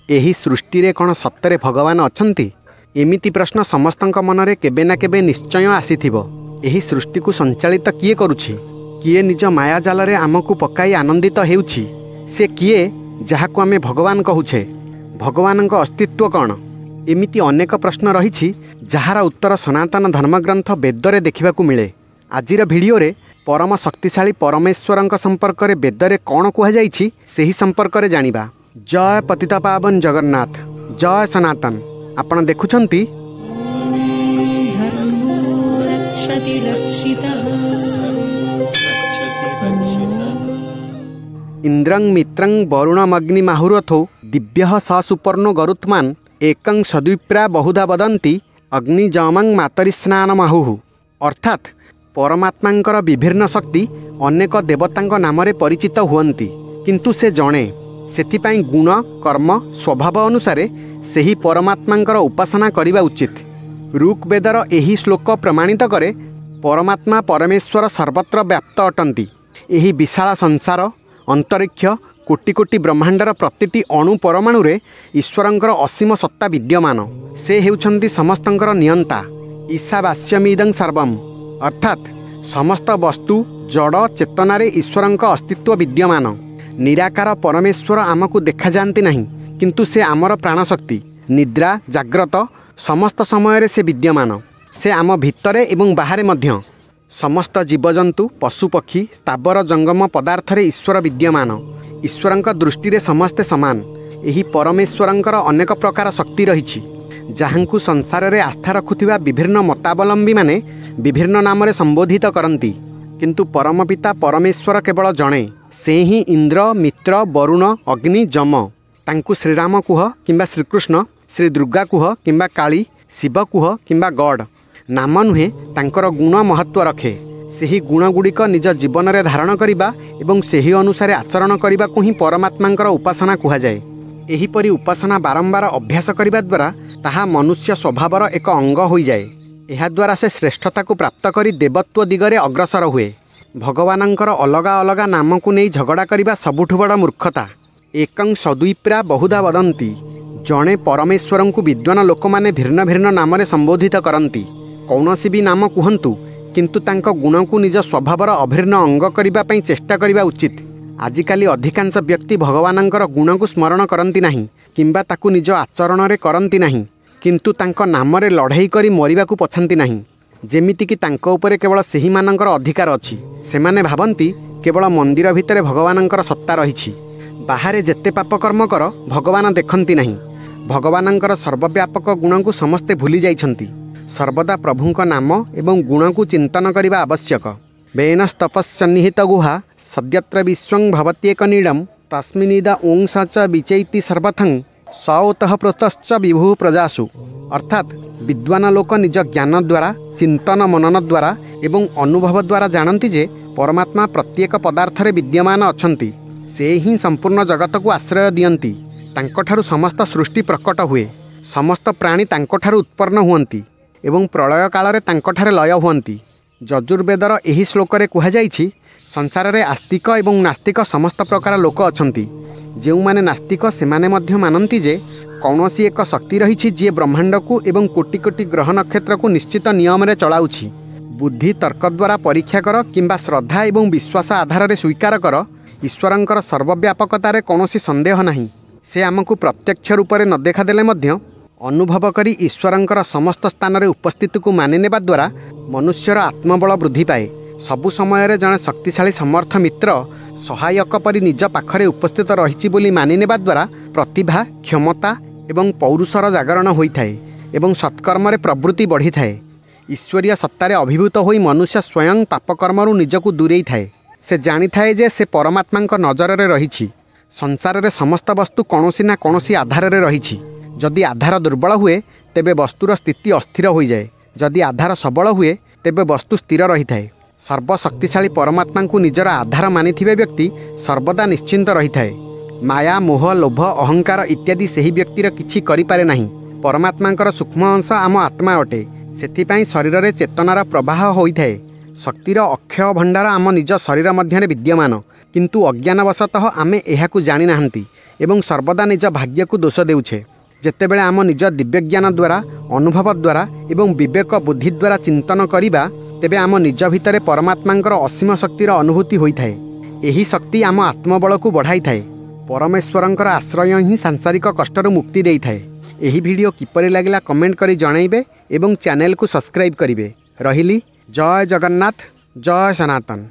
एही सृष्टि रे कौन सत्तरे भगवान अछंती? एमिति प्रश्न समस्तଙ୍କ मनरे केबे ना केबे निश्चय आसीथिबो। एही सृष्टि को संचालित किए करुछि? किए निज माया जाल रे आमको पकाई आनंदित हेउछि? से किए जाहाको आमे भगवान कहूछे? भगवानଙ୍କ अस्तित्व कौन? एमिति अनेक प्रश्न रहिछि जहार उत्तर सनातन धर्मग्रंथ वेदरे देखिबाकू मिले। आजिर भिडियो रे परम शक्तिशाली परमेश्वरଙ୍କ संपर्क रे वेदरे कौन कुहा जाइछि सेही संपर्क रे जानिबा। जय पतितपावन जगन्नाथ, जय सनातन। आपण देखुछंती इंद्रं मित्रं वरुणमग्निमाहुरथो दिव्यः ससुपर्णो गरुत्मान एकं सद्विप्रा बहुधा वदन्ति अग्निजमं मातरिस्नानमाहुः। अर्थात परमात्मांकर विभिन्न शक्ति अनेक देवतांक नामरे परिचित हुअन्ति, किंतु से जणे। सेथिपाई गुण कर्म स्वभाव अनुसारे सेही परमात्मांकर उपासना करिबा उचित। ऋग्वेदर एही श्लोक प्रमाणित करे परमात्मा परमेश्वर सर्वत्र व्याप्त अटंती। एही विशाल संसार अंतरिक्ष कोटि कोटि ब्रह्मांडर प्रतिटी अणु परमाणु रे ईश्वरंकर असीम सत्ता विद्यमान। से हेउछंती समस्तंकर नियंता। ईशावास्यमिदं सर्वम, अर्थात समस्त वस्तु जड़ चेतन ईश्वरंक अस्तित्व विद्यमान। निराकार परमेश्वर आमको देखा जाती नहीं, किंतु से आमर प्राणशक्ति निद्रा जाग्रत समस्त समय से विद्यमान। से आम भितरे एवं बाहरे मध्य समस्त जीवजंतु पशुपक्षी स्थावर जंगम पदार्थ रे ईश्वर विद्यमान। ईश्वरंक दृष्टि रे समस्ते समान। एही परमेश्वरंकर अनेक प्रकार शक्ति रहिछि, जहांकु संसार रे आस्था रखुथिबा विभिन्न मतावलंबी माने विभिन्न नाम रे संबोधित करंती, किंतु परम पिता परमेश्वर केवल जणे। से ही इंद्र मित्र वरुण अग्नि जम। तांकु श्रीराम कुह किंबा श्रीकृष्ण, श्री दुर्गा कुह किंबा काली, शिव कुह किंबा गॉड, नाम नुहे तांकर गुण महत्व रखे। सेही गुण गुड़िक निज जीवन में धारण करिबा एवं सेही अनुसार आचरण करने को ही परमात्मांकर उपासना कुहा जाए। एहीपरि उपासना बारंबार अभ्यास करने द्वारा ताहा मनुष्य स्वभावर एक अंग हो जाए। एहा द्वारा से श्रेष्ठता को प्राप्त करी देवत्व दिगरे अग्रसर हुए। भगवानंकर अलगा अलगा नाम को नहीं झगड़ा करने सबुठु बड़ मूर्खता। एकं सद्विप्रा बहुधा वदन्ति। जड़े परमेश्वर को विद्वान लोक मैंने भिन्न भिन्न नाम संबोधित करती। कौनसी भी नाम कहतु, किंतु तांको गुण को निज स्वभावर अभिन्न अंग करने चेष्टा करने उचित। आजिकाली अधिकांश व्यक्ति भगवानंकर गुण को स्मरण करती नहीं किंबा ताकू निज आचरण रे करती नहीं, किंतु तांको नाम रे लड़ाई करी मरिबा को पछंती नहीं। जेमिति कि तांको उपरे केवल सेही मानंकर अधिकार अछि। सेमाने भाबंती केवल मंदिर भितरे भगवानंकर सत्ता रहिछि। बाहरे जेते पाप कर्म कर भगवान देखंती नहीं। भगवानंकर सर्वव्यापक गुण को समस्ते भूली जाइछंती। सर्वदा प्रभुंक नाम एवं गुण को चिंतन करने आवश्यक। वेनस्तपस्सन्निहित गुहा सद्यत्र विश्वं भवत्येक नीडम तस्मिनिदा ओं स विचैति सर्वथं सौतः प्रोतश्च विभु प्रजासु। अर्थात विद्वान लोक निज ज्ञान द्वारा चिंतन मनन द्वारा एवं अनुभव द्वारा जानती जे परमात्मा प्रत्येक पदार्थ रे विद्यमान अछंती। से ही संपूर्ण जगत को आश्रय दियंती। तांकोठारु समस्त सृष्टि प्रकट हुए। समस्त प्राणी तांकोठारु उत्पन्न हुअंती एवं प्रलय काल रे तांकोठारे लय हुअंती। यजुर्वेदर एही श्लोक रे कुहा जाइछि, संसार रे आस्तिक एवं नास्तिक समस्त प्रकार लोक अछंती। जेउ माने नास्तिक सेमाने मध्य मानंती जे कौनसी एक शक्ति रहिछि जे ब्रह्मांड को एवं कोटि कोटि ग्रह नक्षत्र को निश्चित नियम रे चलाउछि। बुद्धि तर्क द्वारा परीक्षा कर किंबा श्रद्धा एवं विश्वास आधार रे स्वीकार कर। ईश्वरंकर सर्वव्यापकतार कौनसी संदेह नहीं। से आमको प्रत्यक्ष रूप में न देखा देले मध्य अनुभव करी ईश्वरंकर समस्त स्थान रे उपस्थिति को मानि नेबा द्वारा मनुष्यर आत्मबल वृद्धि पाए। सबु समय रे जड़े शक्तिशाली समर्थ मित्र सहायक परि निज पाखरे उपस्थित रहिछि बोली मानि नेबा द्वारा प्रतिभा क्षमता एवं पौरुषर जागरण होइथाए एवं सत्कर्म रे प्रवृत्ति बढ़ी थाए। ईश्वरीय सत्तारे अभिभूत होई मनुष्य स्वयं पापकर्मरु निजको दूरेई थाए। से जानी थाए जे से परमात्मांक नजर रे रहिछि। संसार रे समस्त वस्तु कौनसी ना कौनसी आधार रे रहिछि। जदि आधार दुर्बल हुए तेबे वस्तुर स्थिति अस्थिर हो जाए। जदि आधार सबल हुए तेबे वस्तु स्थिर रही थाए। सर्वशक्तिशाली परमात्मा को निजर आधार मानिथिबे व्यक्ति सर्वदा निश्चिंत रही थाए। माया मोह लोभ अहंकार इत्यादि सेही व्यक्तिर किछि करि पारे नाही। परमात्मांकर सूक्ष्म अंश आम आत्मा अटे। सेथिपाई शरीर रे चेतनार प्रवाह होइथाए। शक्तिर अक्षय भंडार आम निज शरीर मध्य विद्यमान। किंतु अज्ञानवशतः आमे एहाकु जानी नाहंती एवं सर्वदा निज भाग्यकु दोष देउछे। जेतेबेले आम निज दिव्यज्ञान द्वारा अनुभव द्वारा एवं विवेक बुद्धि द्वारा चिंतन करिबा तेबे आम निज भितरे परमात्मांकर असीम शक्तिर अनुभूति होइथाए। एही शक्ति आम आत्मबल को बढ़ाई थाए। परमेश्वरंकर आश्रय ही सांसारिक कष्टर मुक्ति देई थाए। एही वीडियो किपरि लागिला कमेंट करी जणाइबे एवं चैनल को सब्सक्राइब करिवे। रहिली। जय जगन्नाथ, जय सनातन।